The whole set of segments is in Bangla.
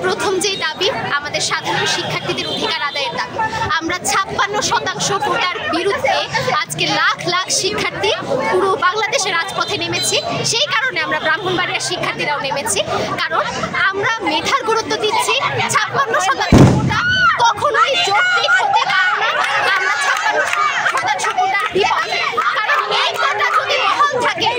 প্রথম যে দাবি আমাদের সাধারণ শিক্ষার্থীদের অধিকার আদায়ের দাবি। আমরা 56% কোটার বিরুদ্ধে আজকে লাখ লাখ শিক্ষার্থী পুরো বাংলাদেশের রাজপথে নেমেছি। সেই কারণে আমরা ব্রাহ্মণবাড়িয়ার শিক্ষার্থীরাও নেমেছি, কারণ আমরা মেধার গুরুত্ব দিচ্ছি। 56% কোটা কখনোই যৌক্তিক হতে পারে না। আমরা 56% কোটার বিপক্ষে, কারণ এই কোটা যদি বহাল থাকে,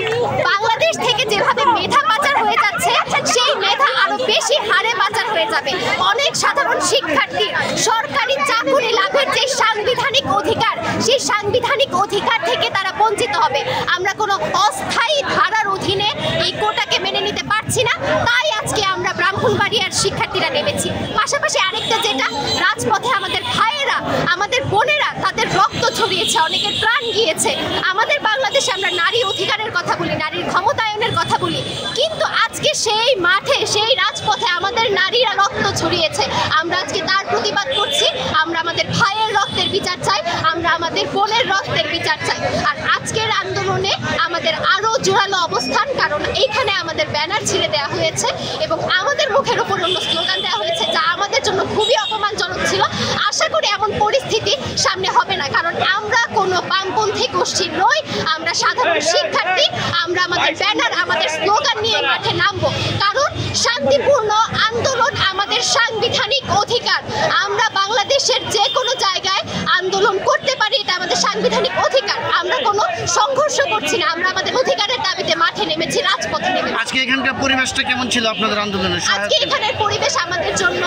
বাংলাদেশ থেকে যেভাবে মেধা পাচার হয়ে যাচ্ছে সেই মেধা আরো বেশি হারে পাচার হয়ে যাবে। অনেক সাধারণ শিক্ষার্থী সরকারি চাকরি লাভের যে সাংবিধানিক অধিকার, সেই সাংবিধানিক অধিকার থেকে তারা বঞ্চিত হবে। আমরা কোনো অস্থায়ী ধারার অধীনে এই কোটাকে মেনে নিতে পারছি না, তাই আজকে আমরা ব্রাহ্মণবাড়িয়ার শিক্ষার্থীরা নেমেছি। পাশাপাশি আরেকটা যেটা, রাজপথে আমাদের ভাইয়েরা, আমাদের বোনেরা তাদের রক্ত ছড়িয়েছে, অনেকের প্রাণ গিয়েছে। আমাদের বাংলাদেশে আমরা নারী অধিকারের কথা বলি, নারীর ক্ষমতায়নের কথা বলি, কিন্তু আজকে সেই মাঠে, সেই রাজপথে আমাদের নারীরা রক্ত ছড়িয়েছে। আমরা আজকে তার প্রতিবাদ করছি। আমরা আমাদের ভাইয়ের রক্তের বিচার চাই, আমরা আমাদের বোনের রক্তের বিচার চাই। আর আজকের আন্দোলনে আমাদের আরো জোরালো অবস্থান, কারণ এইখানে আমাদের ব্যানার ছিঁড়ে দেওয়া হয়েছে এবং আমাদের মুখের উপর অন্য স্লোগান দেওয়া হয়েছে, যা আমাদের জন্য খুবই অপমানজনক ছিল। আশা করি এমন পরিস্থিতি সামনে হবে না, কারণ আমরা কোনো বামপন্থী গোষ্ঠী নই, আমরা সাধারণ শিক্ষার্থী। আমরা আমাদের ব্যানার, আমাদের স্লোগান নিয়ে মাঠে নামবো, কারণ শান্তিপূর্ণ আন্দোলন আমাদের সাংবিধানিক অধিকার। আমরা বাংলাদেশের যে কোনো জায়গায় আন্দোলন করতে পারি, এটা আমাদের সাংবিধানিক অধিকার। আমরা কোনো সংঘর্ষ করছি না, আমরা আমাদের অধিকারের দাবিতে মাঠে নেমেছি, রাজপথে নেমেছি। আজকে এখানকার পরিবেশটা কেমন ছিল আপনাদের আন্দোলনের? আজকে এখানের পরিবেশ আমাদের জন্য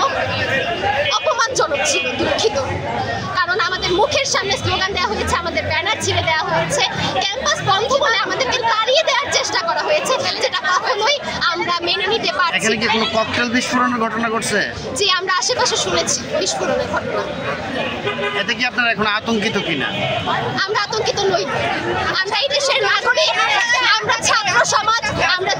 অপমানজনক ছিল, দুঃখিত, কারণ আমাদের মুখের সামনে স্লোগান দেওয়া হয়েছে, আমাদের ব্যানার ছিঁড়ে দেওয়া হয়েছে, ক্যাম্পাস বন্ধ বলে আমাদেরকে তাড়িয়ে দেওয়ার চেষ্টা করা হয়েছে, যেটা কখনোই আমরা মেনে নিতে পারছি না। এখানে কি কোনো ককটেল বিস্ফোরণের ঘটনা ঘটছে? জি, আমরা আশেপাশে শুনেছি বিস্ফোরণের ঘটনা। এতে কি আপনারা এখন আতঙ্কিত কিনা? আমরা আতঙ্কিত নই, আমরা এই দেশের নাগরিক, আমরা ছাত্র সমাজ, আমরা